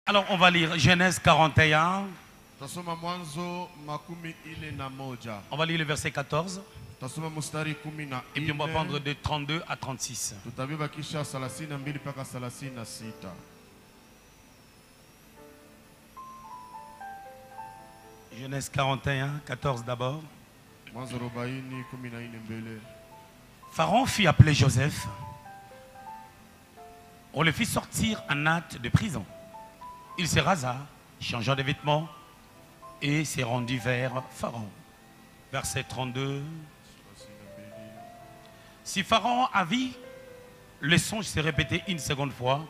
Alors on va lire Genèse 41. On va lire le verset 14. Et puis on va prendre de 32 à 36. Genèse 41, 14 d'abord. Pharaon fit appeler Joseph. On le fit sortir en hâte de prison. Il se rasa, changea de vêtements et s'est rendu vers Pharaon. Verset 32. Si Pharaon a vu le songe se répéter une seconde fois,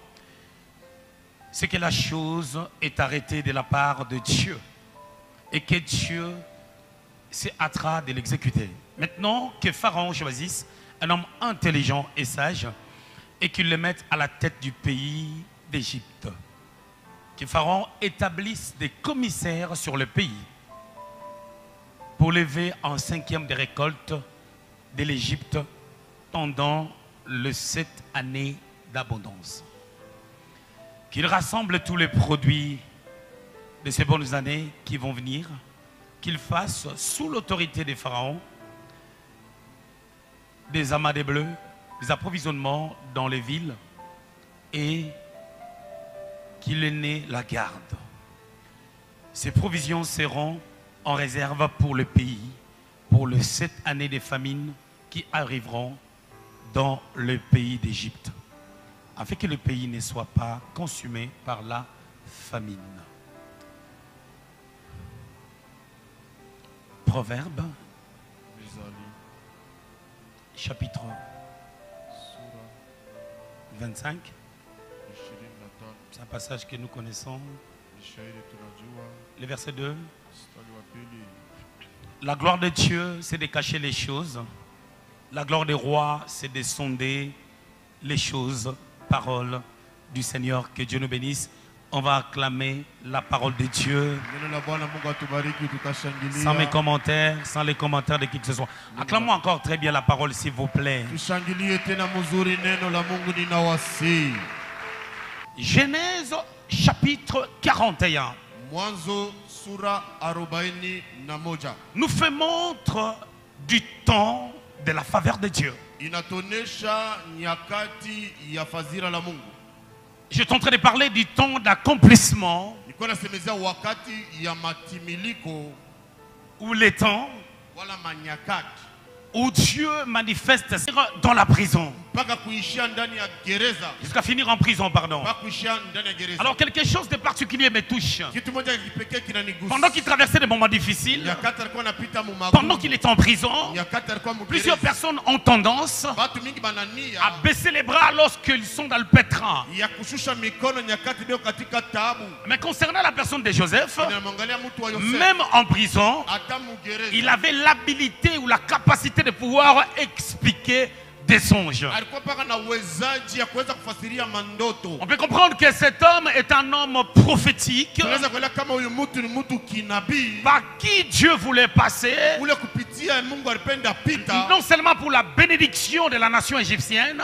c'est que la chose est arrêtée de la part de Dieu et que Dieu s'est hâtera de l'exécuter. Maintenant que Pharaon choisisse un homme intelligent et sage et qu'il le mette à la tête du pays d'Égypte. Que Pharaon établisse des commissaires sur le pays pour lever en 5e des récoltes de l'Égypte pendant les 7 années d'abondance. Qu'il rassemble tous les produits de ces bonnes années qui vont venir, qu'il fasse sous l'autorité des pharaons des amas de bleu, des approvisionnements dans les villes et qu'il ait la garde. Ces provisions seront en réserve pour le pays, pour les 7 années de famine qui arriveront dans le pays d'Égypte, afin que le pays ne soit pas consumé par la famine. Proverbe, chapitre 25. C'est un passage que nous connaissons. Le verset 2. La gloire de Dieu, c'est de cacher les choses. La gloire des rois, c'est de sonder les choses. Parole du Seigneur, que Dieu nous bénisse. On va acclamer la parole de Dieu sans mes commentaires, sans les commentaires de qui que ce soit. Acclamons encore très bien la parole, s'il vous plaît. Genèse chapitre 41 nous fait montre du temps de la faveur de Dieu. Je suis en train de parler du temps d'accomplissement ou les temps où Dieu manifeste dans la prison. Jusqu'à finir en prison, pardon. Alors quelque chose de particulier me touche. Pendant qu'il traversait des moments difficiles, pendant qu'il était en prison, plusieurs personnes ont tendance à baisser les bras lorsqu'ils sont dans le pétrin. Mais concernant la personne de Joseph, même en prison, il avait l'habilité ou la capacité de pouvoir expliquer des songes. On peut comprendre que cet homme est un homme prophétique par qui Dieu voulait passer, non seulement pour la bénédiction de la nation égyptienne,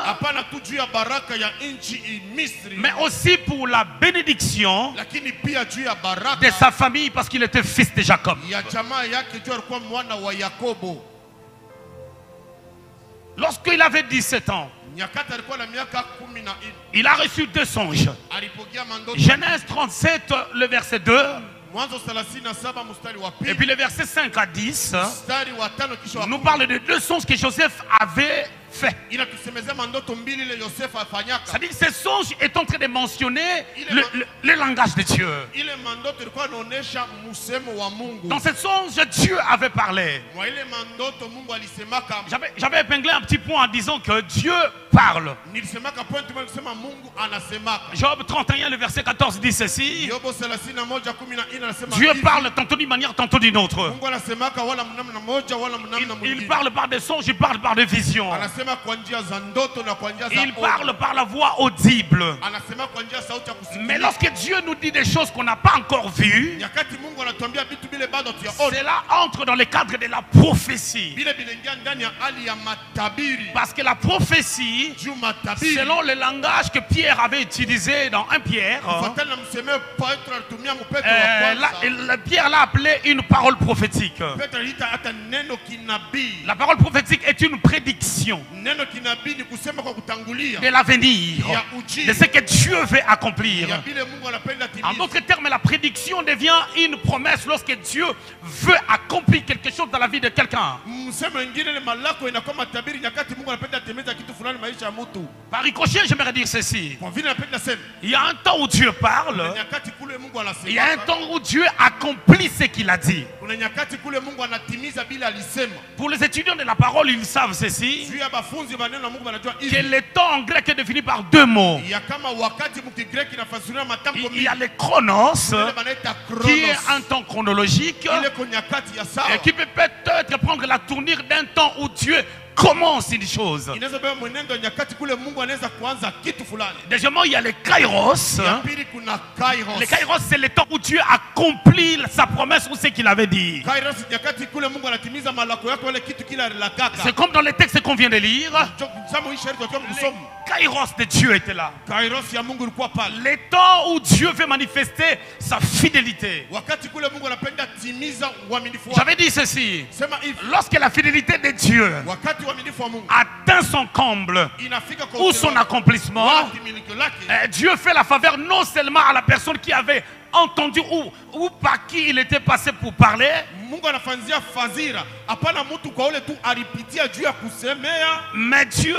mais aussi pour la bénédiction de sa famille, parce qu'il était fils de Jacob. Lorsqu'il avait 17 ans, il a reçu 2 songes. Genèse 37, le verset 2. Et puis le verset 5 à 10 nous parle de 2 songes que Joseph avait fait. C'est-à-dire que ces songes est en train de mentionner le langage de Dieu. Dans ces songes, Dieu avait parlé. J'avais épinglé un petit point en disant que Dieu parle. Job 31, le verset 14 dit ceci. Dieu parle tantôt d'une manière, tantôt d'une autre. Il parle par des songes, il parle par des visions. Il parle par la voix audible. Mais lorsque Dieu nous dit des choses qu'on n'a pas encore vues, cela entre dans le cadre de la prophétie. Parce que la prophétie dit, selon le langage que Pierre avait utilisé dans 1 Pierre, Pierre l'a appelé une parole prophétique. La parole prophétique est une prédiction de l'avenir, de ce que Dieu veut accomplir. En d'autres termes, la prédiction devient une promesse lorsque Dieu veut accomplir quelque chose dans la vie de quelqu'un. Par ricochet, j'aimerais dire ceci. Il y a un temps où Dieu parle, il y a un temps où Dieu accomplit ce qu'il a dit. Pour les étudiants de la parole, ils savent ceci, que le temps en grec est défini par 2 mots. Il y a le chronos, qui est un temps chronologique, et qui peut peut-être prendre la tournure d'un temps où Dieu commence une chose. Deuxièmement, il y a le kairos. Le kairos, c'est le temps où Dieu accomplit sa promesse ou ce qu'il avait dit. C'est comme dans les textes qu'on vient de lire. Le kairos de Dieu était là. Le temps où Dieu veut manifester sa fidélité. J'avais dit ceci. Lorsque la fidélité de Dieu atteint son comble ou son accomplissement, Dieu fait la faveur non seulement à la personne qui avait entendu ou par qui il était passé pour parler, mais Dieu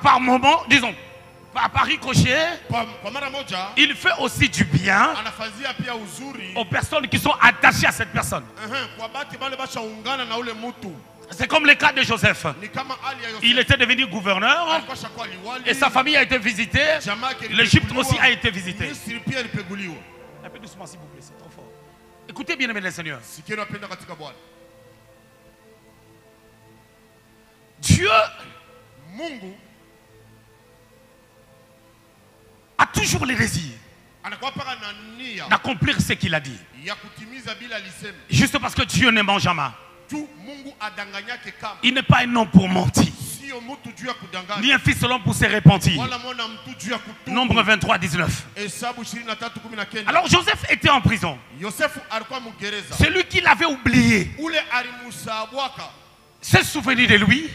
par moment, disons par ricochet, il fait aussi du bien aux personnes qui sont attachées à cette personne. C'est comme le cas de Joseph. Il était devenu gouverneur et sa famille a été visitée. L'Égypte aussi a été visitée. Un peu doucement s'il vous plaît, c'est trop fort. Écoutez bien, aimé le Seigneur. Dieu a toujours le désir d'accomplir ce qu'il a dit. Juste parce que Dieu ne ment jamais. Il n'est pas un homme pour mentir, ni un fils selon pour se repentir. Nombre 23, 19. Alors Joseph était en prison. Celui qui l'avait oublié s'est souvenu de lui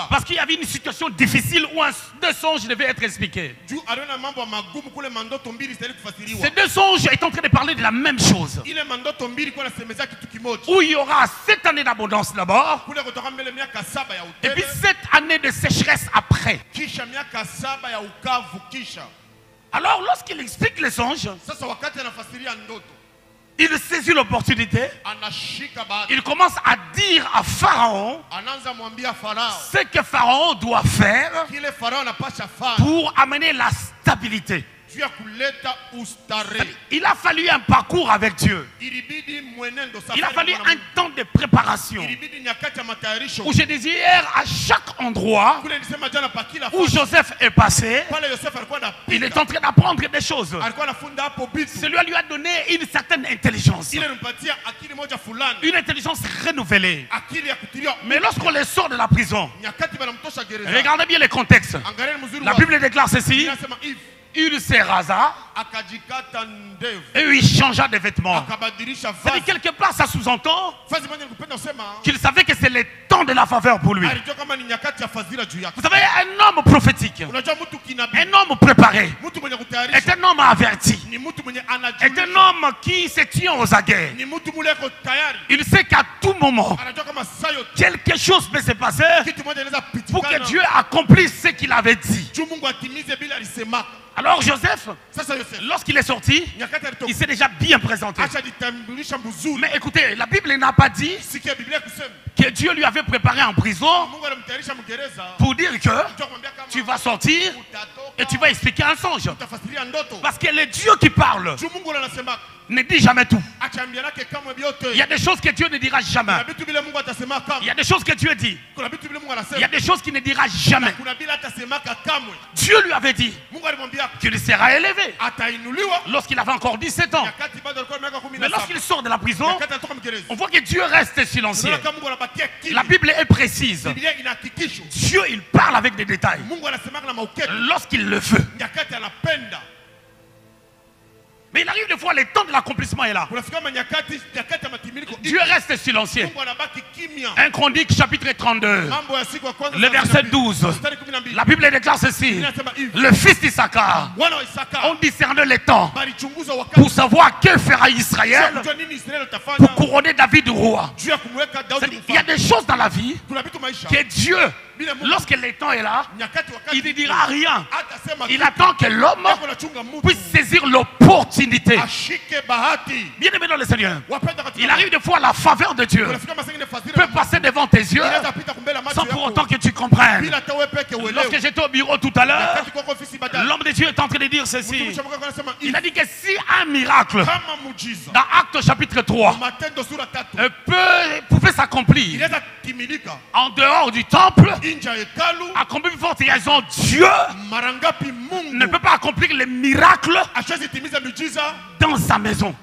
parce qu'il y avait une situation difficile où 2 songes devaient être expliqués. Ces 2 songes étaient en train de parler de la même chose, où il y aura 7 années d'abondance d'abord et puis 7 années de sécheresse après. Alors lorsqu'il explique les songes, il saisit l'opportunité. Il commence à dire à Pharaon ce que Pharaon doit faire pour amener la stabilité. Il a fallu un parcours avec Dieu. Il a fallu un temps de préparation où je disais hier, à chaque endroit où Joseph est passé, il est en train d'apprendre des choses. Celui lui a donné une certaine intelligence, une intelligence renouvelée. Mais lorsqu'on les sort de la prison, regardez bien le contexte. La Bible déclare ceci: il se rasa et il changea de vêtements. C'est-à-dire quelque part ça sous-entend qu'il savait que c'est le temps de la faveur pour lui. Vous savez, un homme prophétique, un homme préparé, est un homme averti, est un homme qui se tient aux aguets. Il sait qu'à tout moment quelque chose peut se passer pour que Dieu accomplisse ce qu'il avait dit. Alors Joseph, lorsqu'il est sorti, il s'est déjà bien présenté. Mais écoutez, la Bible n'a pas dit que Dieu lui avait préparé en prison pour dire que tu vas sortir et tu vas expliquer un songe. Parce que le Dieu qui parle ne dit jamais tout. Il y a des choses que Dieu ne dira jamais. Il y a des choses que Dieu dit. Il y a des choses qu'il ne dira jamais. Dieu lui avait dit qu'il sera élevé. Lorsqu'il avait encore 17 ans. Mais lorsqu'il sort de la prison, on voit que Dieu reste silencieux. La Bible est précise. Dieu, il parle avec des détails. Lorsqu'il le veut. Mais il arrive des fois, le temps de l'accomplissement est là. Dieu reste silencieux. 1 Chronique chapitre 32, le verset 12. La Bible déclare ceci. Le fils d'Issachar ont discerné les temps pour savoir que fera Israël pour couronner David roi. Il y a des choses dans la vie que Dieu, lorsque le temps est là, il ne dira rien. Il attend que l'homme puisse saisir l'opportunité. Bien aimé dans le Seigneur, il arrive des fois la faveur de Dieu peut passer devant tes yeux sans pour autant que tu comprennes. Lorsque j'étais au bureau tout à l'heure, l'homme de Dieu est en train de dire ceci. Il a dit que si un miracle dans Actes chapitre 3 pouvait s'accomplir en dehors du temple, à combien de forte raison Dieu ne peut pas accomplir les miracles dans sa maison.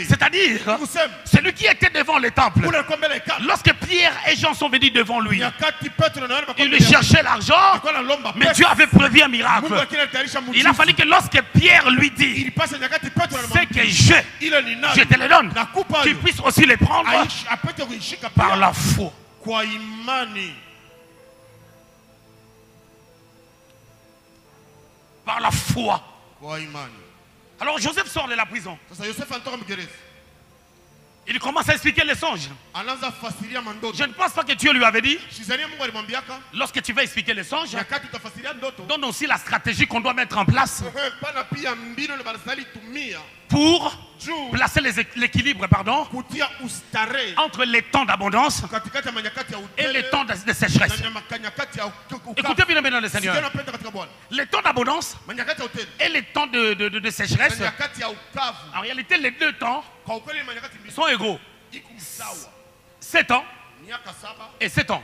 C'est-à-dire, celui qui était devant le temple, lorsque Pierre et Jean sont venus devant lui, il lui cherchait l'argent, mais Dieu avait prévu un miracle. Il a fallu que lorsque Pierre lui dit, c'est que je te le donne, tu puisses aussi le prendre par la foi. Par la foi. Alors Joseph sort de la prison. Il commence à expliquer les songes. Je ne pense pas que Dieu lui avait dit, lorsque tu vas expliquer les songes, donne aussi la stratégie qu'on doit mettre en place pour placer l'équilibre entre les temps d'abondance et les temps de sécheresse. Écoutez bien maintenant le Seigneur. Les temps d'abondance et les temps de sécheresse, en réalité les deux temps sont égaux. 7 ans et 7 ans.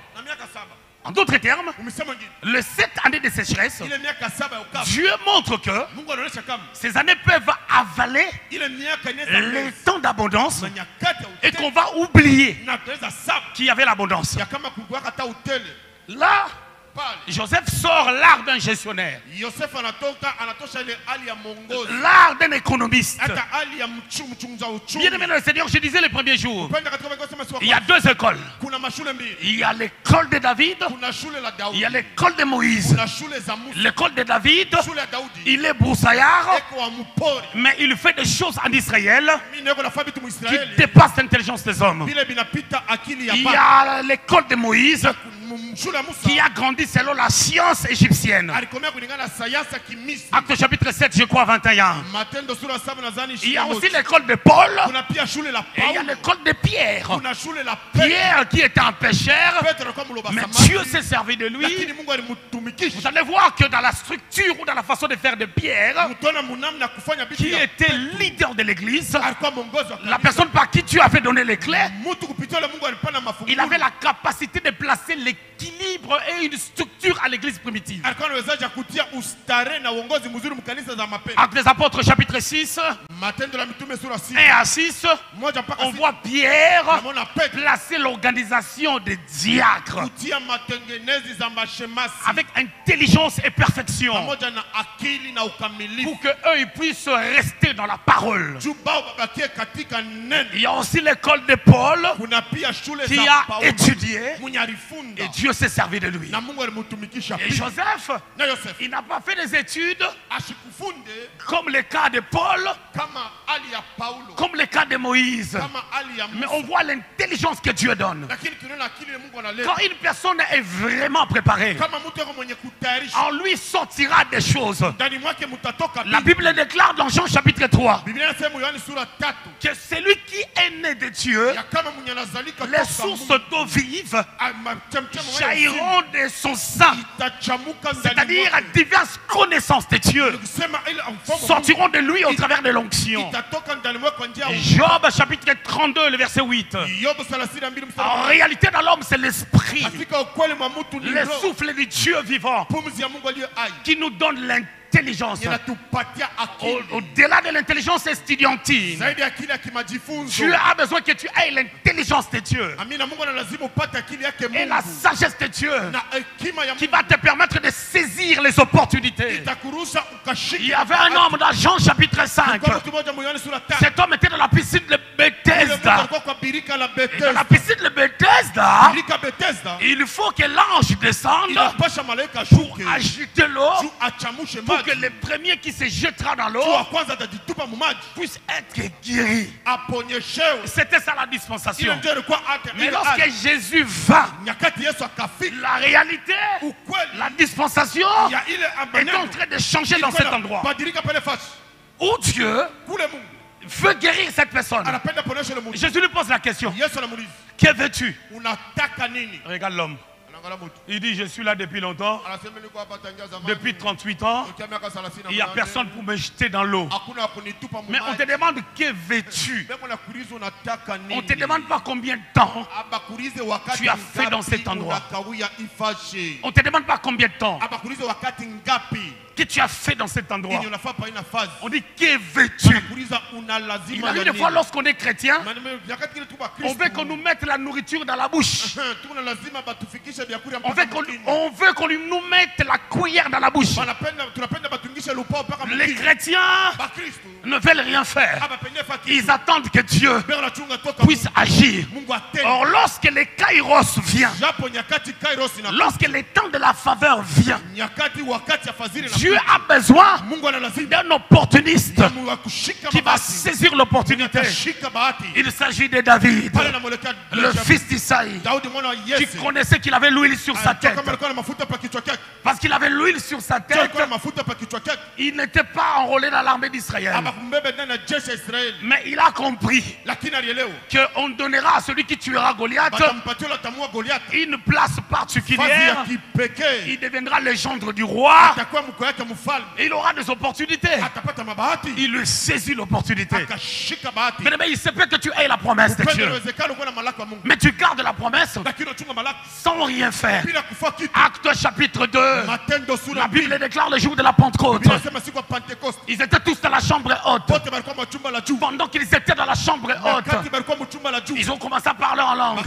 En d'autres termes, les 7 années de sécheresse, Dieu montre que ces années peuvent avaler les temps d'abondance et qu'on va oublier qu'il y avait l'abondance. Là, Joseph sort l'art d'un gestionnaire, l'art d'un économiste. Bien aimé dans le Seigneur, je disais le premier jour, il y a 2 écoles. Il y a l'école de David, il y a l'école de Moïse. L'école de David, il est broussaillard, mais il fait des choses en Israël qui dépassent l'intelligence des hommes. Il y a l'école de Moïse qui a grandi selon la science égyptienne. Acte chapitre 7, je crois 21. Il y a aussi l'école de Paul et il y a l'école de Pierre. Pierre qui était un pécheur, mais Dieu s'est servi de lui. Vous allez voir que dans la structure ou dans la façon de faire de Pierre, qui était leader de l'église, la personne par qui Dieu avait donné les clés, il avait la capacité de placer l'équilibre et une structure à l'église primitive. Actes des apôtres chapitre 6, 1 à 6, on voit Pierre placer l'organisation des diacres avec intelligence et perfection pour qu'eux puissent rester dans la parole. Il y a aussi l'école de Paul qui a étudié et Dieu s'est servi de lui. Et Joseph, il n'a pas fait des études comme le cas de Paul, comme le cas de Moïse. Mais on voit l'intelligence que Dieu donne. Quand une personne est vraiment préparée, en lui sortira des choses. La Bible déclare dans Jean chapitre 3 que celui qui est né de Dieu, les sources d'eau vive jailliront de son sein, c'est-à-dire diverses connaissances de Dieu sortiront de lui au travers de l'onction. Job chapitre 32 le verset 8. En réalité dans l'homme c'est l'esprit, le souffle du Dieu vivant qui nous donne l'intelligence l'intelligence. Au-delà de l'intelligence estudiantine, Dieu a besoin que tu aies l'intelligence de Dieu et la sagesse de Dieu qui va te permettre de saisir les opportunités. Il y avait un homme dans Jean chapitre 5. Cet homme était dans la piscine de Bethesda. Et dans la piscine de Bethesda, il faut que l'ange descende pour agiter l'eau, pour que le premier qui se jettera dans l'eau puisse être guéri. C'était ça la dispensation. Mais lorsque Jésus vint, la réalité, la dispensation est en train de changer dans cet endroit. Où Dieu veut guérir cette personne. Jésus lui pose la question. Que veux-tu? Regarde l'homme. Il dit, je suis là depuis longtemps, depuis 38 ans, il n'y a personne pour me jeter dans l'eau. Mais on te demande, que veux-tu? On ne te demande pas combien de temps tu as fait dans cet endroit. On ne te demande pas combien de temps que tu as fait dans cet endroit. On dit, que veux-tu? Il arrive des fois lorsqu'on est chrétien, on veut qu'on nous mette la nourriture dans la bouche. On veut qu'on nous mette la cuillère dans la bouche. Les chrétiens ne veulent rien faire. Ils attendent que Dieu puisse agir. Or, lorsque les kairos vient, lorsque le temps de la faveur vient, Dieu a besoin d'un opportuniste qui va saisir l'opportunité. Il s'agit de David, le fils d'Isaïe, qui connaissait qu'il avait l'huile sur sa tête. Parce qu'il avait l'huile sur sa tête, il n'était pas enrôlé dans l'armée d'Israël. Mais il a compris qu'on donnera à celui qui tuera Goliath une place particulière. Il deviendra le gendre du roi. Et il aura des opportunités. Il lui saisit l'opportunité. Mais il se peut que tu aies la promesse de Dieu, mais tu gardes la promesse sans rien faire. Acte chapitre 2, la Bible déclare le jour de la Pentecôte. Ils étaient tous dans la chambre haute. Pendant qu'ils étaient dans la chambre haute, ils ont commencé à parler en langue.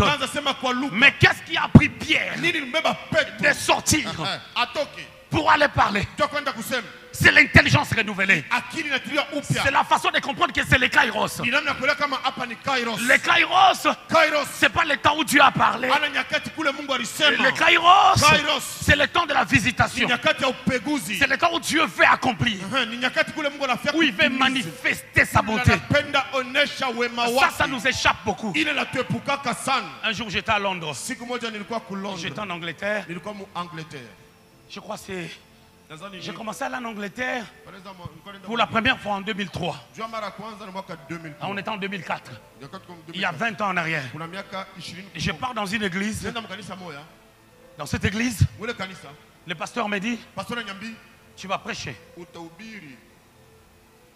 Mais qu'est-ce qui a pris Pierre de sortir pour aller parler? C'est l'intelligence renouvelée. C'est la façon de comprendre que c'est les kairos. Les kairos, c'est pas le temps où Dieu a parlé. Les kairos, c'est le temps de la visitation. C'est le temps où Dieu veut accomplir, où il veut manifester sa beauté. Ça nous échappe beaucoup. Un jour j'étais à Londres. J'étais en Angleterre. Je crois que c'est... J'ai commencé à aller en Angleterre pour la première fois en 2003. On était en 2004. Il y a 20 ans en arrière. Je pars dans une église. Dans cette église, le pasteur me dit, tu vas prêcher.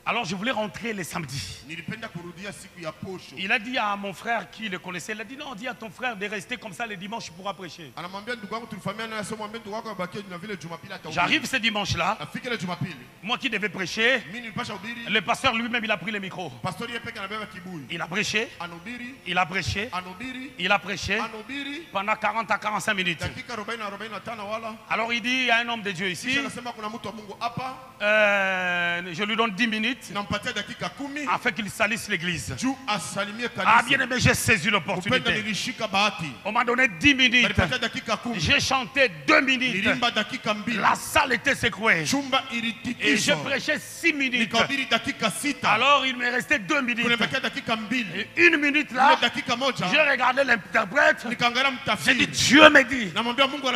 Alors je voulais rentrer les samedis. Il a dit à mon frère qui le connaissait, il a dit non, dis à ton frère de rester comme ça les dimanches, tu pourras prêcher. J'arrive ce dimanche-là, moi qui devais prêcher, le pasteur lui-même il a pris le micro. Il a prêché, il a prêché, il a prêché pendant 40 à 45 minutes. Alors il dit, il y a un homme de Dieu ici, je lui donne 10 minutes afin qu'il salisse l'église. Ah bien aimé, j'ai saisi l'opportunité. On m'a donné 10 minutes. J'ai chanté 2 minutes. La salle était secouée. Et je prêchais 6 minutes. Alors il me restait 2 minutes. Et 1 minute là, j'ai regardé l'interprète. J'ai dit, Dieu me dit,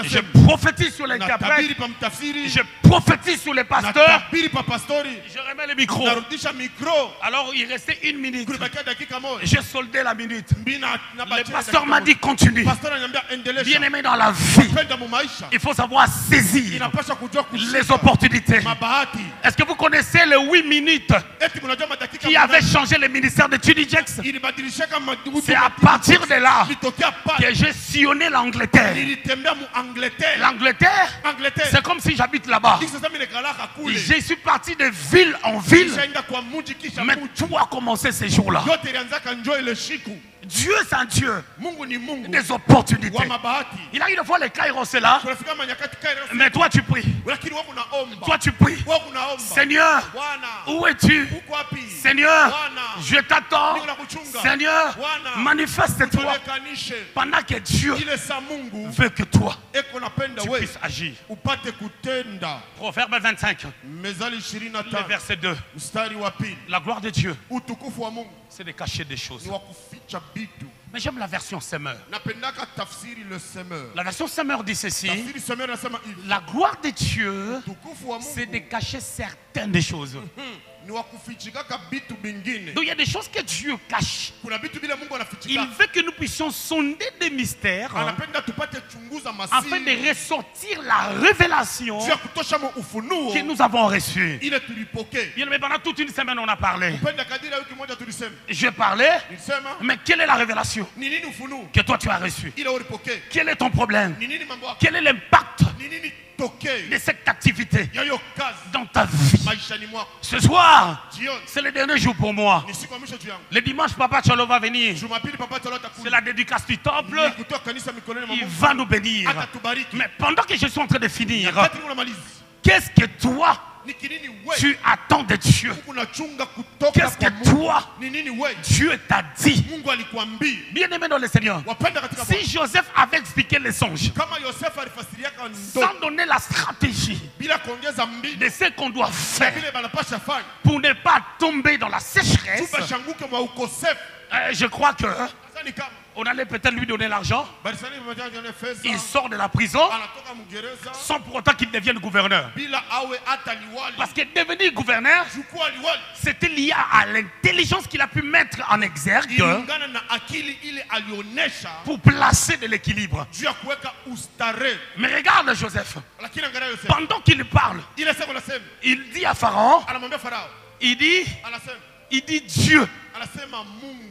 je prophétise sur l'interprète, je prophétise sur les pasteurs, je remets le micro. Alors il restait 1 minute. J'ai soldé la minute. Le pasteur m'a dit continue. Bien aimé, dans la vie, il faut savoir saisir les opportunités. Est-ce que vous connaissez les 8 minutes qui avaient changé le ministère de Tudijex? C'est à partir de là que j'ai sillonné l'Angleterre. L'Angleterre Angleterre. C'est comme si j'habite là-bas. Je Je suis parti de ville en ville. Mais tout a commencé ces jours-là. Dieu, c'est un Dieu des opportunités. Il arrive de fois les Kairos là. Mais toi tu pries. Toi tu pries. Seigneur, où es-tu? Seigneur, je t'attends. Seigneur, manifeste-toi. Pendant que Dieu veut que toi tu puisses agir. Proverbe 25, le verset 2. La gloire de Dieu, c'est de cacher des choses. Mais j'aime la version Semeur. La version Semeur dit ceci. La gloire de Dieu, c'est de cacher certaines des choses. Donc il y a des choses que Dieu cache. Il veut que nous puissions sonder des mystères afin de ressortir la révélation que nous avons reçue. Mais pendant toute une semaine on a parlé. Je parlais, mais quelle est la révélation que toi tu as reçue? Quel est ton problème? Quel est l'impact de cette activité dans ta vie? Ce soir, c'est le dernier jour pour moi. Le dimanche, Papa Tchalo va venir. C'est la dédicace du temple. Il va nous bénir. Mais pendant que je suis en train de finir, qu'est-ce que toi tu attends de Dieu? Qu'est-ce que toi Dieu t'a dit? Bien aimé dans le Seigneur, si Joseph avait expliqué les songes sans donner la stratégie de ce qu'on doit faire pour ne pas tomber dans la sécheresse, je crois que on allait peut-être lui donner l'argent. Il sort de la prison sans pour autant qu'il devienne gouverneur. Parce que devenir gouverneur, c'était lié à l'intelligence qu'il a pu mettre en exergue pour placer de l'équilibre. Mais regarde Joseph, pendant qu'il parle, il dit à Pharaon, il dit Dieu.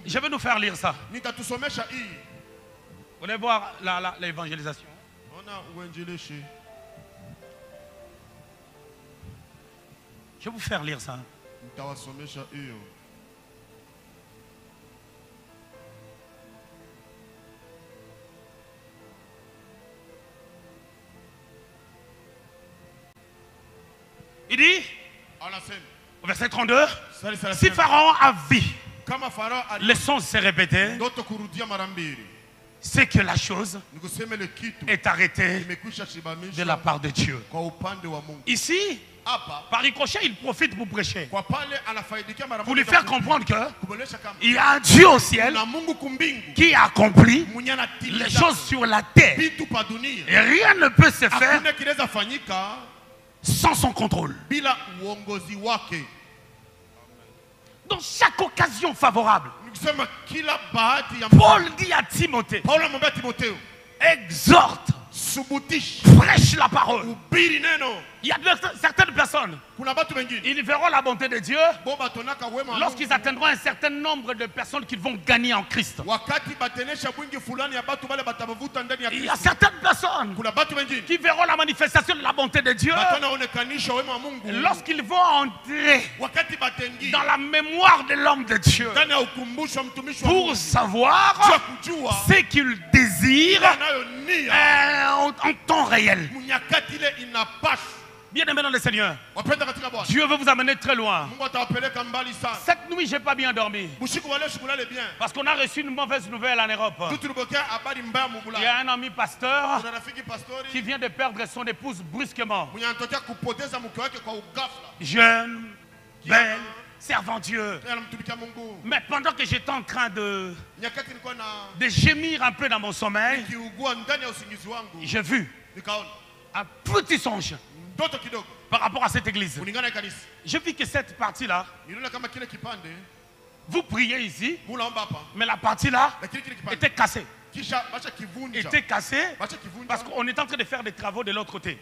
Je vais nous faire lire ça. Vous voulez voir l'évangélisation? Je vais vous faire lire ça. Il dit, au verset 32, si Pharaon a vu le son s'est répété, c'est que la chose est arrêtée de la part de Dieu. Ici, par ricochet, il profite pour prêcher, pour lui faire comprendre qu'il y a un Dieu au ciel qui accomplit les choses sur la terre. Et rien ne peut se faire sans son contrôle. Dans chaque occasion favorable, Paul dit à Timothée, exhorte, prêche la parole. Il y a certaines personnes, ils verront la bonté de Dieu lorsqu'ils atteindront un certain nombre de personnes qu'ils vont gagner en Christ. Il y a certaines personnes qui verront la manifestation de la bonté de Dieu lorsqu'ils vont entrer dans la mémoire de l'homme de Dieu pour savoir ce qu'il désire en temps réel. Bien aimé dans le Seigneur, Dieu veut vous amener très loin. Cette nuit, je n'ai pas bien dormi parce qu'on a reçu une mauvaise nouvelle en Europe. Il y a un ami pasteur qui vient de perdre son épouse brusquement. Jeune, belle, servant Dieu. Mais pendant que j'étais en train de gémir un peu dans mon sommeil, j'ai vu un petit songe par rapport à cette église. Je vis que cette partie-là, vous priez ici, mais la partie-là était cassée. Était cassée parce qu'on est en train de faire des travaux de l'autre côté.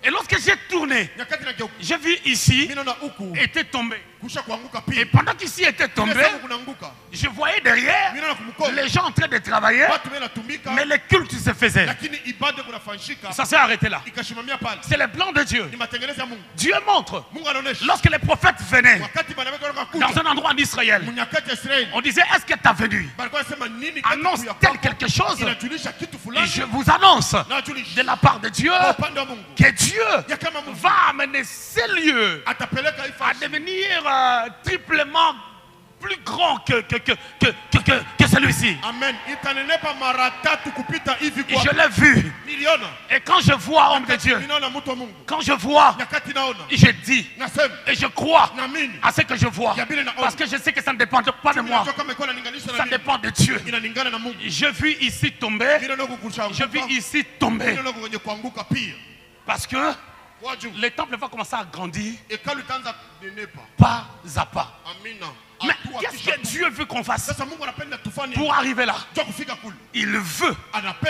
Et lorsque j'ai tourné, j'ai vu ici, était tombé. Et pendant qu'il s'y était tombé, je voyais derrière les gens en train de travailler, mais le culte se faisait. Ça s'est arrêté là. C'est le plan de Dieu. Dieu montre. Lorsque les prophètes venaient dans un endroit en Israël, on disait, est-ce que tu as venu? Annonce-t-elle quelque chose? Et je vous annonce de la part de Dieu que Dieu va amener ces lieux à devenir triplement plus grand que celui-ci. Amen. Et je l'ai vu. Et quand je vois, homme de Dieu, quand je vois, je dis et je crois à ce que je vois. Parce que je sais que ça ne dépend pas de moi. Ça dépend de Dieu. Je vis ici tomber. Je vis ici tomber. Parce que le temple va commencer à grandir pas à pas. Mais qu'est-ce que Dieu veut qu'on fasse pour arriver là? Il veut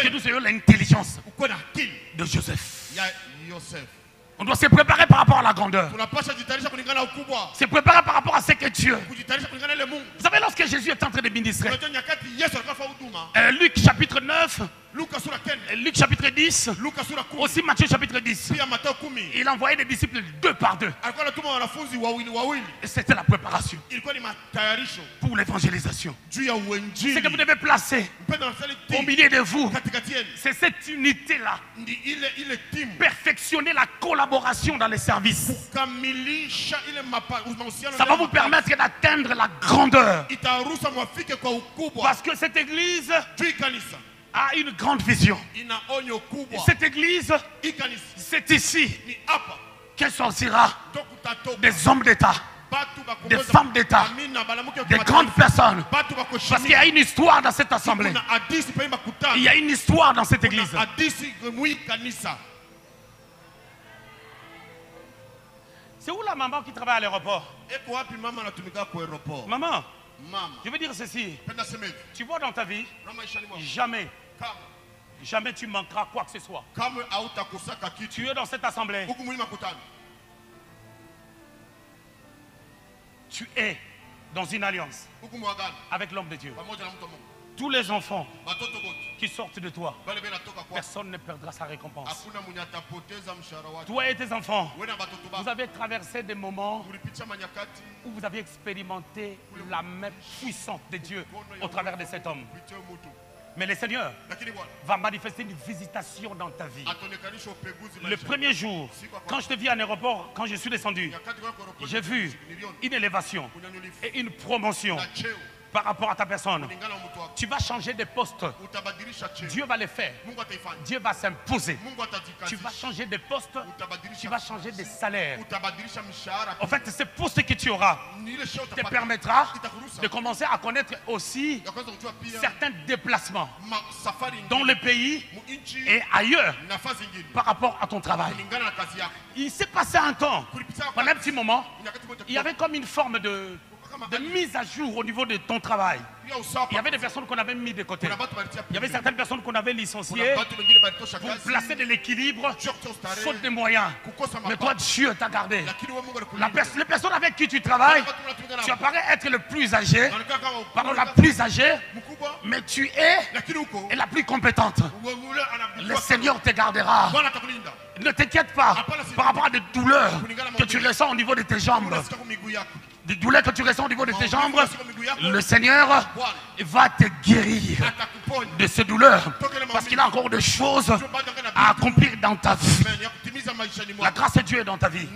que nous ayons l'intelligence de Joseph. On doit se préparer par rapport à la grandeur. Se préparer par rapport à ce que Dieu. Vous savez, lorsque Jésus est en train de ministrer, Luc chapitre 9, Luc chapitre 10, aussi Matthieu chapitre 10, il envoyait des disciples deux par deux. Et c'était la préparation pour l'évangélisation. Ce que vous devez placer au milieu de vous, c'est cette unité-là. Perfectionner la collaboration dans les services. Ça va vous permettre d'atteindre la grandeur. Parce que cette église a une grande vision. Cette église, c'est ici qu'elle sortira des hommes d'État, des femmes d'État, des grandes personnes. Parce qu'il y a une histoire dans cette assemblée. Il y a une histoire dans cette église. C'est où la maman qui travaille à l'aéroport? Maman, je veux dire ceci. Tu vois dans ta vie, jamais tu manqueras quoi que ce soit. Tu es dans cette assemblée. Tu es dans une alliance avec l'homme de Dieu. Tous les enfants qui sortent de toi, personne ne perdra sa récompense. Toi et tes enfants, vous avez traversé des moments où vous avez expérimenté la main puissante de Dieu au travers de cet homme. Mais le Seigneur va manifester une visitation dans ta vie. Le premier jour, quand je te vis en aéroport, quand je suis descendu, j'ai vu une élévation et une promotion par rapport à ta personne. Tu vas changer de poste. Dieu va le faire. Dieu va s'imposer. Tu vas changer de poste. Tu vas changer de salaire. En fait, ce poste que tu auras te permettra de commencer à connaître aussi certains déplacements dans le pays et ailleurs par rapport à ton travail. Il s'est passé un temps, pendant un petit moment, il y avait comme une forme de mise à jour au niveau de ton travail. Il y avait des personnes qu'on avait mis de côté. Il y avait certaines personnes qu'on avait licenciées pour placer de l'équilibre faute de moyens. Mais toi, Dieu t'a gardé. Les personnes avec qui tu travailles, tu apparais être le plus âgé, pardon, la plus âgée, mais tu es la plus compétente. Le Seigneur te gardera. Ne t'inquiète pas par rapport à des douleurs que tu ressens au niveau de tes jambes. Des douleurs que tu ressens au niveau de tes jambes, le Seigneur va te guérir de ces douleurs. Parce qu'il a encore des choses à accomplir dans ta vie. La grâce de Dieu est dans ta vie.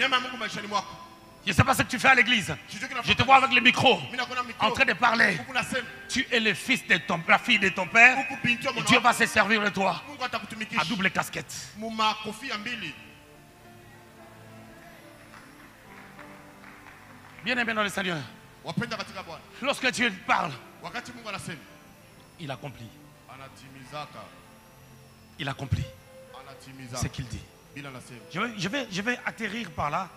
Je ne sais pas ce que tu fais à l'église. Je te vois avec le micro en train de parler. Tu es le fils de la fille de ton père. Et Dieu va se servir de toi à double casquette. Bien aimé dans le Seigneur. Lorsque Dieu parle, il accomplit. Il accomplit ce qu'il dit. Je vais atterrir par là.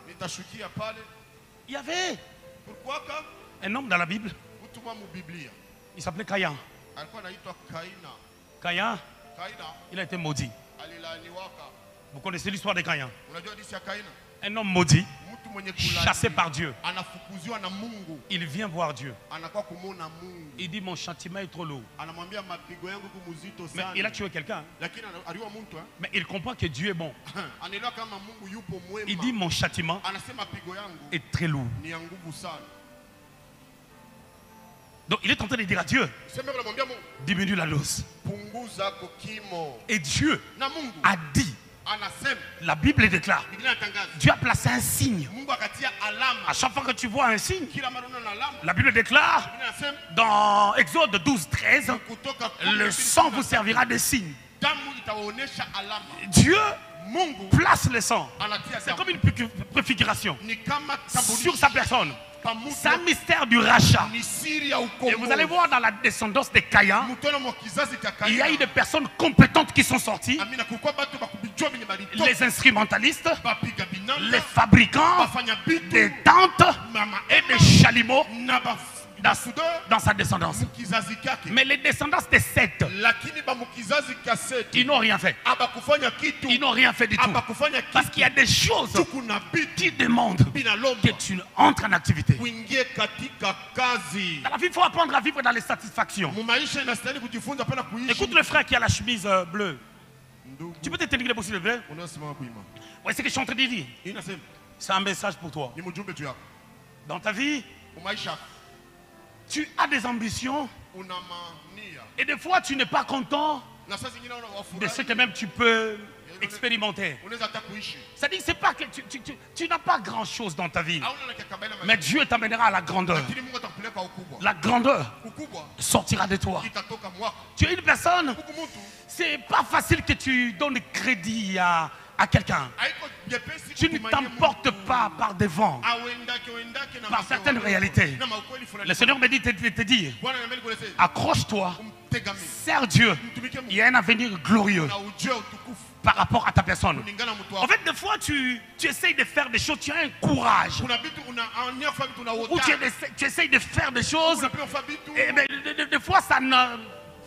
Il y avait un homme dans la Bible. Il s'appelait Caïn. Caïn, il a été maudit. Vous connaissez l'histoire de Caïn. Un homme maudit, chassé par Dieu. Il vient voir Dieu. Il dit mon châtiment est trop lourd. Mais il a tué quelqu'un. Mais il comprend que Dieu est bon. Il dit mon châtiment est très lourd. Donc il est en train de dire à Dieu, diminue la dose. Et Dieu a dit, la Bible déclare, Dieu a placé un signe. À chaque fois que tu vois un signe, la Bible déclare dans Exode 12, 13, le sang vous servira de signe. Dieu place le sang. C'est comme une préfiguration sur sa personne. C'est un mystère du rachat. Et vous allez voir dans la descendance des Caïens, il y a eu des personnes compétentes qui sont sorties. Les instrumentalistes, les fabricants des tentes et des chalumeaux dans sa descendance. Mais les descendances des Seth, ils n'ont rien fait. Ils n'ont rien fait du tout. Parce qu'il y a des choses qui demandent que tu entres en activité. Dans la vie, il faut apprendre à vivre dans les satisfactions. Écoute le frère qui a la chemise bleue. Tu peux te tenir debout s'il te plaît? Ouais, c'est ce que je suis en train de dire. C'est un message pour toi. Dans ta vie, tu as des ambitions et des fois tu n'es pas content de ce que même tu peux expérimenter. C'est-à-dire c'est pas que tu n'as pas grand chose dans ta vie, mais Dieu t'amènera à la grandeur. La grandeur sortira de toi. Tu es une personne, c'est pas facile que tu donnes crédit à quelqu'un. Tu ne t'emportes pas par devant, par certaines réalités. Le Seigneur me dit de te dire, accroche-toi, sers Dieu. Il y a un avenir glorieux par rapport à ta personne. En fait, des fois, tu essayes de faire des choses, tu as un courage. Ou tu essayes de faire des choses, et des fois, ça ne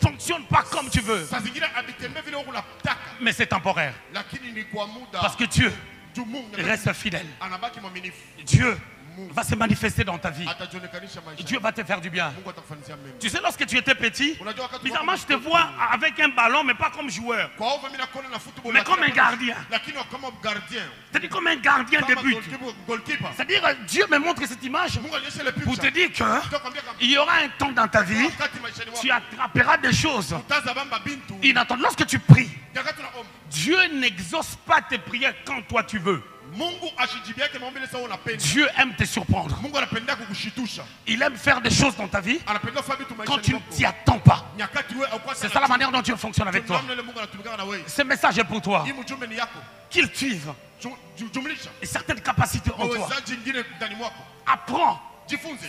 fonctionne pas comme tu veux. Mais c'est temporaire. Parce que Dieu reste fidèle. Dieu va se manifester dans ta vie. Dieu va te faire du bien. Tu sais, lorsque tu étais petit, bizarrement, je te vois avec un ballon, mais pas comme joueur, mais comme un gardien. C'est-à-dire comme un gardien de but. C'est-à-dire, Dieu me montre cette image pour te dire qu'il y aura un temps dans ta vie, tu attraperas des choses inattendues. Lorsque tu pries, Dieu n'exauce pas tes prières quand toi tu veux. Dieu aime te surprendre. Il aime faire des choses dans ta vie quand tu ne t'y attends pas. C'est ça la manière dont Dieu fonctionne avec toi. Ce message est pour toi. Cultive certaines capacités en toi. Apprends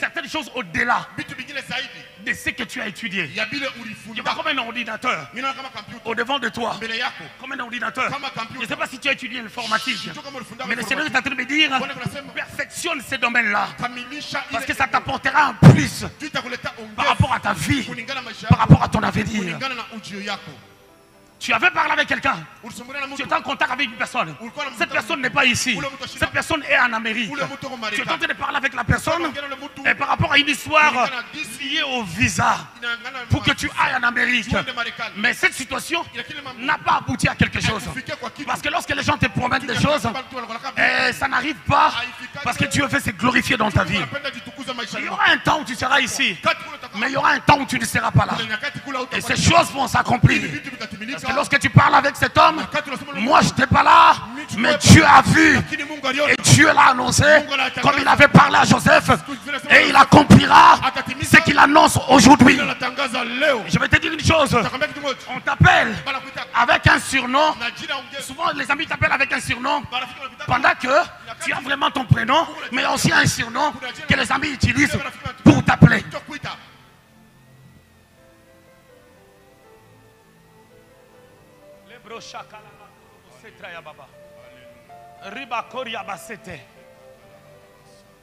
certaines choses au-delà de ce que tu as étudié. Il y a pas comme un ordinateur au devant de toi, comme un ordinateur. Je ne sais pas si tu as étudié l'informatique, mais le Seigneur est en train de me dire, perfectionne ces domaines-là, parce que ça t'apportera un plus par rapport à ta vie, par rapport à ton avenir. Tu avais parlé avec quelqu'un, tu étais en contact avec une personne, cette personne n'est pas ici, cette personne est en Amérique. Tu es en train de parler avec la personne et par rapport à une histoire liée au visa pour que tu ailles en Amérique. Mais cette situation n'a pas abouti à quelque chose. Parce que lorsque les gens te promettent des choses, ça n'arrive pas parce que Dieu veut se glorifier dans ta vie. Il y aura un temps où tu seras ici, mais il y aura un temps où tu ne seras pas là. Et ces choses vont s'accomplir. Parce que lorsque tu parles avec cet homme, moi je n'étais pas là, mais Dieu a vu. Et Dieu l'a annoncé, comme il avait parlé à Joseph. Et il accomplira ce qu'il annonce aujourd'hui. Je vais te dire une chose. On t'appelle avec un surnom. Souvent les amis t'appellent avec un surnom pendant que tu as vraiment ton prénom, mais aussi un surnom que les amis utilisent pour t'appeler.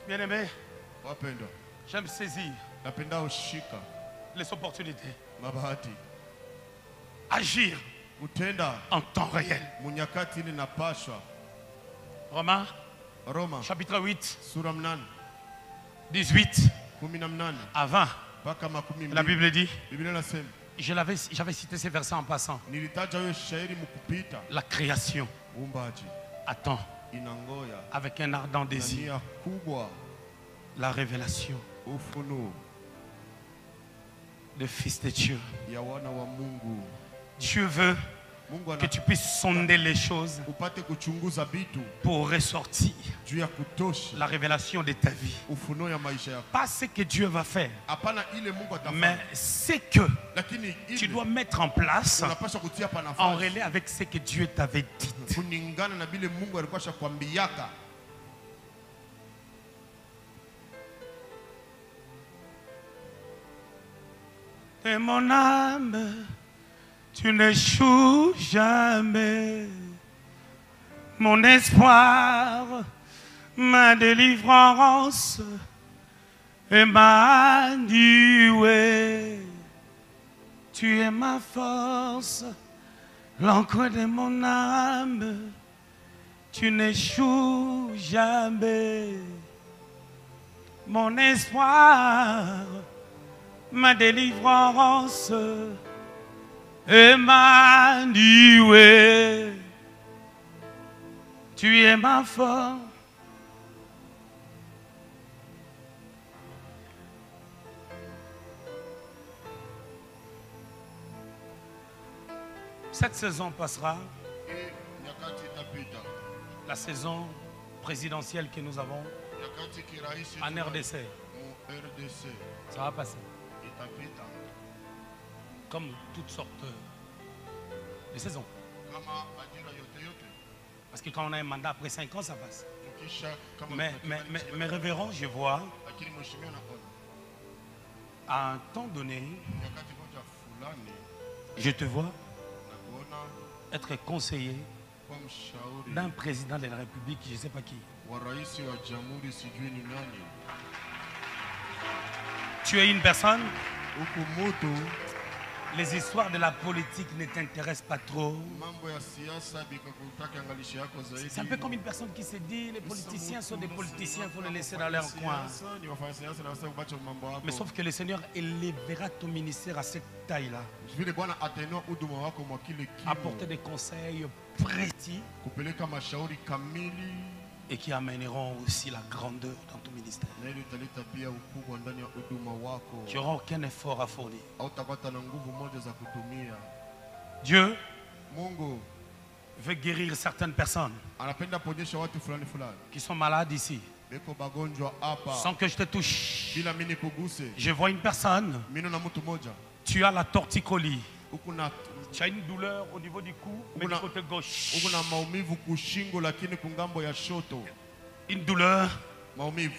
Bien-aimé, j'aime saisir les opportunités, agir en temps réel. Romains Roma chapitre 8, sura 8 18 18 à 20. mpaka makumi La mbili. Bible dit, Biblia inasema j'avais cité ces versets en passant. nilitaja hiyo shairi mkupita. La création Uumbaji attend inangoya avec un ardent na désir nia kubwa la révélation ufunuo du Fils de Dieu. ya wana wa Mungu. Dieu veut Mungu que tu puisses sonder les choses upate kuchunguza vitu pour ressortir juu ya kutosha la révélation de ta vie. ufunuo ya maisha yako. Pas ce que Dieu va faire, Hapana ile Mungu mais atafanya, ce que lakini tu ile dois mettre en place unapaswa kutia pa en nafasi relais avec ce que Dieu t'avait dit. kulingana na vile Mungu alikuwa ashakwambiaka. Et mon âme, tu n'échoues jamais. Mon espoir, ma délivrance, Emmanuel. Tu es ma force, l'encre de mon âme. Tu n'échoues jamais. Mon espoir, ma délivrance, Emmanuel. Tu es ma force. Cette saison passera, Nyakati itapita, la saison présidentielle que nous avons nyakati kirahisi en RDC. mu RDC Ça va passer. itapita Comme toutes sortes de saisons. kama majira yote yote. Parce que quand on a un mandat après 5 ans, ça passe. Tukisha kama Mais révérend, je vois, lakini mheshimiwa naona à un temps donné, nyakati moja fulani je te vois nakuona être conseiller kwa mshauri d'un président de la République, je ne sais pas qui. wa rais wa jamhuri sijui ni nani. Tu es une personne, Huku mutu les histoires de la politique ne t'intéressent pas trop. mambo ya siasa bikakutaka angalisha yako zaidi. C'est un peu comme une personne qui se dit, les politiciens sont des politiciens, il faut les laisser dans leur coin. Ni wafanya siasa na wasema kubacha mambo yako. Mais sauf que le Seigneur élèvera ton ministère à cette taille-là. Vile Bwana atainua huduma wako mwa kile Apporter kimo, des conseils précis kupeleka mashauri kamili et qui amèneront aussi la grandeur dans ton ministère. na ile italeta pia ukubwa ndani ya huduma wako. Tu n'auras aucun effort à fournir. Hautapata na nguvu moja za kutumia. Dieu Mungu veut guérir certaines personnes anapenda ponyesha watu fulani fulani qui sont malades ici. beko bagonjwa hapa Sans que je te touche. bila mimi kuguse. Je vois une personne, Mimi na mtu moja tu as la torticolis. huku na Tu as une douleur au niveau du cou, mais du côté gauche. huku na maumivu kushingo, lakini kungambo ya shoto Une douleur, maumivu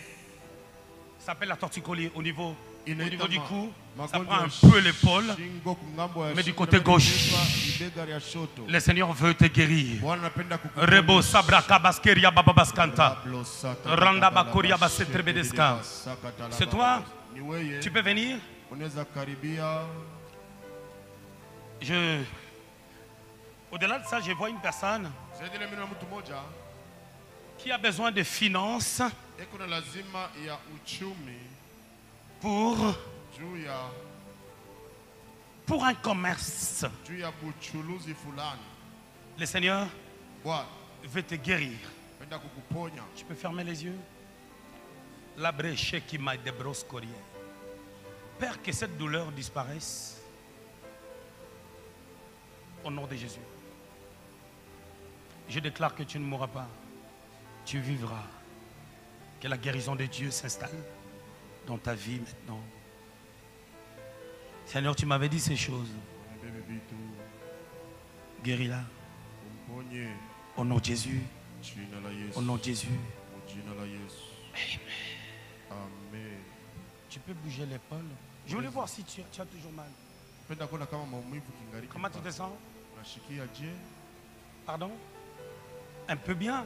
ça s'appelle la torticolis au niveau inaita du cou. Ça magonjwa prend un ya peu l'épaule. shingo kungambo ya mais du shingo, côté na gauche. ibega ya shoto. Le Seigneur veut te guérir. Bwana anapenda kukuponya. Rebo sabraka baskeria bababaskanta. Rablo sata Randa takatala bakoria bashete basetrebedeska. sakatala C'est toi? Ni weye. Tu peux venir? Unaweza karibia. Au-delà de ça, je vois une personne Zaidi na mimi na mtu moja qui a besoin de finances eko na lazima ya uchumi pour juu ya un commerce. juu ya buchuluzi fulani. Le Seigneur Bwana veut te guérir. penda kukuponya. Tu peux fermer les yeux. La brèche qui m'a débroscorie. Père, que cette douleur disparaisse. Au nom de Jésus. Je déclare que tu ne mourras pas. Tu vivras. Que la guérison de Dieu s'installe dans ta vie maintenant. Seigneur, tu m'avais dit ces choses. Bebe vitu Guéris-la. umponye Au nom de Jésus. jina la Yesu. Au nom de Jésus. Jina la Yesu. Amen. Tu peux bouger l'épaule. Je voulais voir si tu as toujours mal. Penda kuona kama maumivu kingali. Comment tu te sens? Unashikia je? Pardon? Un peu bien.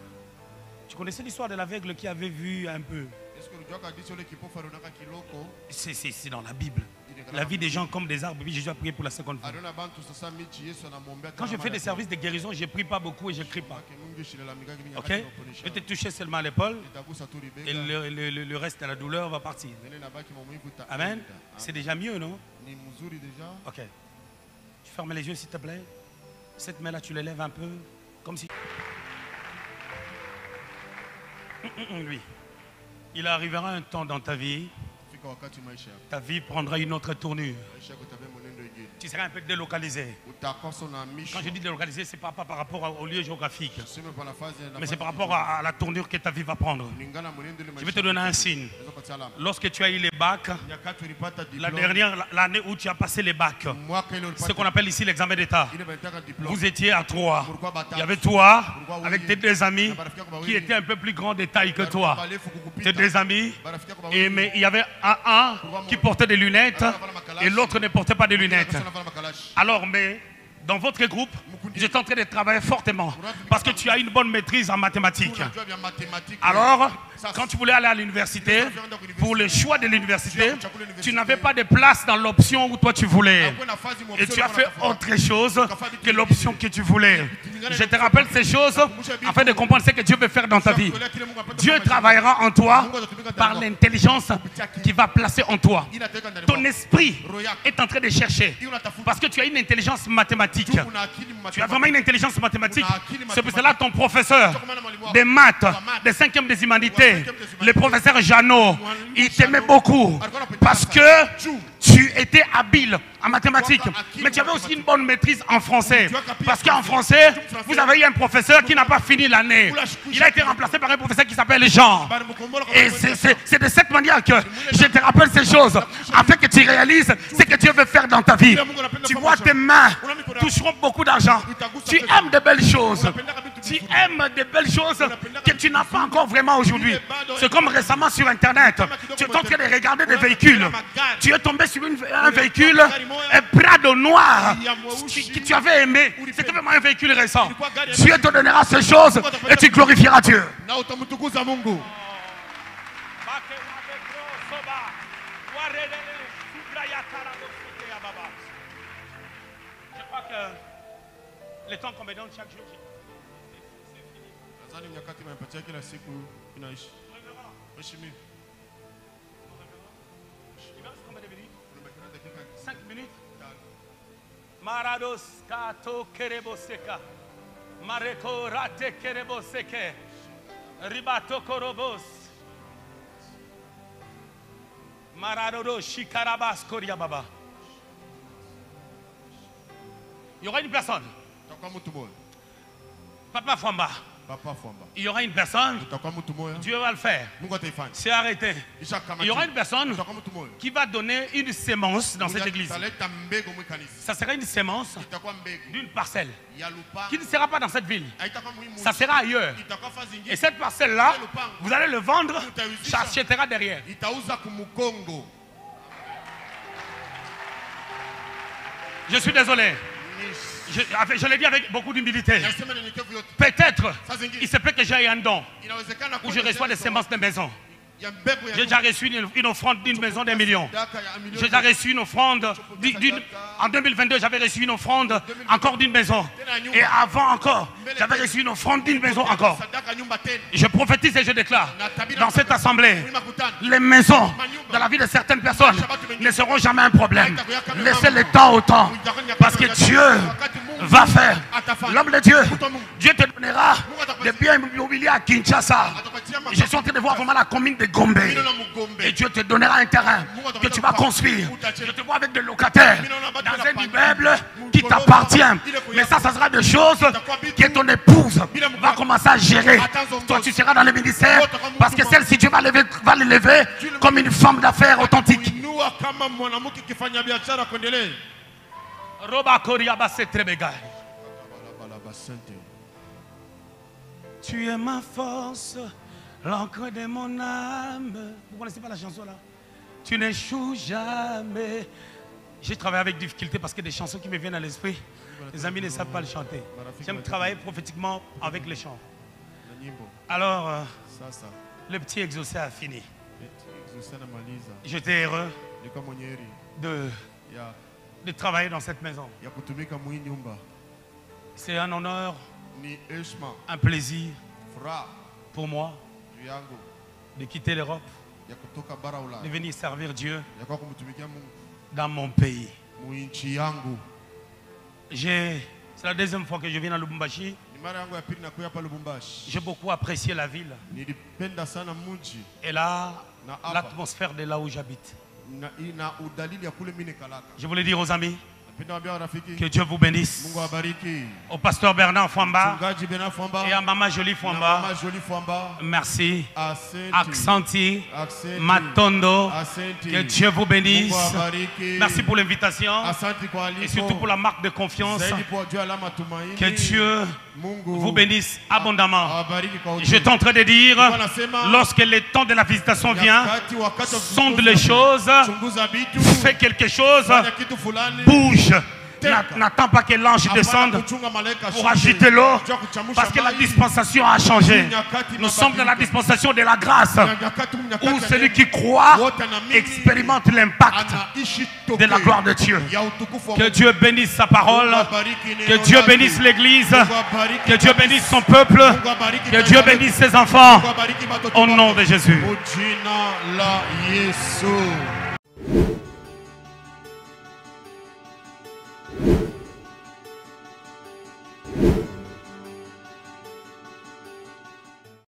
Tu connaissais l'histoire de l'aveugle qui avait vu un peu? Est-ce que unajua hadithi ile kipofu alionaka kiloko? C'est dans la Bible. la vie des gens comme des arbres. Puis Jésus a prié pour la seconde fois. Quand je fais des services de guérison, je ne prie pas beaucoup et je ne crie pas. Ok? Je vais te toucher seulement à l'épaule et le reste de la douleur va partir. Amen. C'est déjà mieux, non? Ok. Tu fermes les yeux, s'il te plaît. Cette main-là, tu l'élèves un peu, comme si... Lui. Il arrivera un temps dans ta vie, ta vie prendra une autre tournure. Tu seras un peu délocalisé. Quand je dis délocalisé, ce n'est pas par rapport au lieu géographique, mais c'est par rapport à la tournure que ta vie va prendre. Je vais te donner un signe. Lorsque tu as eu les bacs, l'année où tu as passé les bacs, ce qu'on appelle ici l'examen d'État, vous étiez à 3. Il y avait toi, avec tes deux amis, qui étaient un peu plus grands de taille que toi. Tes deux amis, mais il y avait un qui portait des lunettes et l'autre ne portait pas de lunettes. Alors, mais dans votre groupe, j'étais en train de travailler fortement parce que tu as une bonne maîtrise en mathématiques. Alors, quand tu voulais aller à l'université, pour le choix de l'université, tu n'avais pas de place dans l'option où toi tu voulais. Et tu as fait autre chose que l'option que tu voulais. Je te rappelle ces choses afin de comprendre ce que Dieu veut faire dans ta vie. Dieu travaillera en toi par l'intelligence qu'il va placer en toi. Ton esprit est en train de chercher parce que tu as une intelligence mathématique. Tu as vraiment une intelligence mathématique. C'est pour cela que ton professeur des maths, des 5e des humanités, le professeur Jeannot, il t'aimait beaucoup parce que tu étais habile en mathématiques, mais tu avais aussi une bonne maîtrise en français. Parce qu'en français, vous avez eu un professeur qui n'a pas fini l'année. Il a été remplacé par un professeur qui s'appelle Jean. Et c'est de cette manière que je te rappelle ces choses, afin que tu réalises ce que Dieu veut faire dans ta vie. Tu vois, tes mains toucheront beaucoup d'argent. Tu aimes de belles choses. Tu aimes de belles choses que tu n'as pas encore vraiment aujourd'hui. C'est comme récemment sur Internet. Tu es en train de regarder des véhicules. Tu es tombé sur un véhicule, un Prado noir que tu avais aimé. C'était vraiment un véhicule récent. Dieu te donnera ces choses et tu glorifieras Dieu. Je crois que le temps qu'on me donne chaque jour, c'est fini. Il reste combien de minutes? 5 minutes. Marados kato kereboseka. Mareko rate kereboseke. Ribato korobos. Maradodo shikarabas koriababa. Il y aura une personne. Papa Fwamba. Il y aura une personne, Dieu va le faire. C'est arrêté. Il y aura une personne qui va donner une sémence dans cette église. Ça sera une sémence d'une parcelle qui ne sera pas dans cette ville. Ça sera ailleurs. Et cette parcelle-là, vous allez le vendre, ça achètera derrière. Je suis désolé. Je l'ai dit avec beaucoup d'humilité. Peut-être, il se peut que j'ai un don où je reçois des semences de maison. J'ai déjà reçu une offrande d'une maison d'un million. J'ai déjà reçu une offrande. En 2022, j'avais reçu une offrande encore d'une maison. Et avant encore, j'avais reçu une offrande d'une maison encore. Je prophétise et je déclare dans cette assemblée, les maisons dans la vie de certaines personnes ne seront jamais un problème. Laissez le temps au temps. Parce que Dieu va faire. L'homme de Dieu, Dieu te donnera des biens immobiliers à Kinshasa. Je suis en train de voir vraiment la commune de Gombe. Et Dieu te donnera un terrain que tu vas construire. Je te vois avec des locataires dans un immeuble qui t'appartient. Mais ça sera des choses que ton épouse va commencer à gérer. Toi, tu seras dans le ministère parce que celle-ci, Dieu va l'élever comme une femme d'affaires authentique. Tu es ma force, l'encre de mon âme. Vous ne connaissez pas la chanson là? Tu n'échoues jamais. J'ai travaillé avec difficulté parce que des chansons qui me viennent à l'esprit, les amis ne savent pas le chanter. J'aime travailler prophétiquement avec les chants. Alors, le petit exaucé a fini. J'étais heureux Nika mwenyeri ya de travailler dans cette maison. ya kutumika mwi nyumba. C'est un honneur, Ni heshima, un plaisir furaha pour moi juu yangu de quitter l'Europe, ya kutoka bara de Ulaya venir servir Dieu ya kwa kumtumikia Mungu dans mon pays. muinchi yangu. C'est la deuxième fois que je viens à Lubumbashi. Ni mara yangu ya pili nakuya hapa Lubumbashi. J'ai beaucoup apprécié la ville. Nilipenda sana mji Et là, na hapa l'atmosphère de là où j'habite. na udalili ya kule mimi nikalaka. Je voulais dire aux amis Napenda waambia warafiki que Dieu vous bénisse. Mungu awabariki. Au pasteur Bernard Fwamba Mchungaji Bernard Fwamba et à Maman Jolie na Fwamba. Mama Jolie Fwamba. Merci. Asante. Accenti, Asante. Matondo. Asante. Que Dieu vous bénisse. Mungu awabariki. Merci pour l'invitation. Asante kwa aliko. Et surtout pour la marque de confiance. Zaidi kwa jua alama tumaini. Que Dieu Mungu vous bénisse abondamment. awabariki kwa Je suis en train de dire, Wanasema, lorsque le temps de la visitation vient, wakati wa sonde les choses, chunguza vitu, fais quelque chose, fanya kitu fulani, bouge. Teka. N'attends pas que l'ange Hapana descende kuchunga malaika pour shuke. agiter l'eau, Jua kuchamusha parce que la maji. dispensation a changé. Nyakati Nous sommes dans la mabadiliko. dispensation de la grâce, Nyakati où ya celui neema. qui croit Wote anaamini. expérimente l'impact Anaishi de la tokeo gloire de Dieu. ya utukufu wa Que Mungu. Dieu bénisse sa parole, Mungu abariki neno que Dieu lake. bénisse l'Église, Mungu abariki que Dieu kanisa. bénisse son peuple, Mungu abariki que Dieu taifa bénisse letu. ses enfants. Mungu abariki watoto Au nom wake. de Jésus. Au jina la Yesu.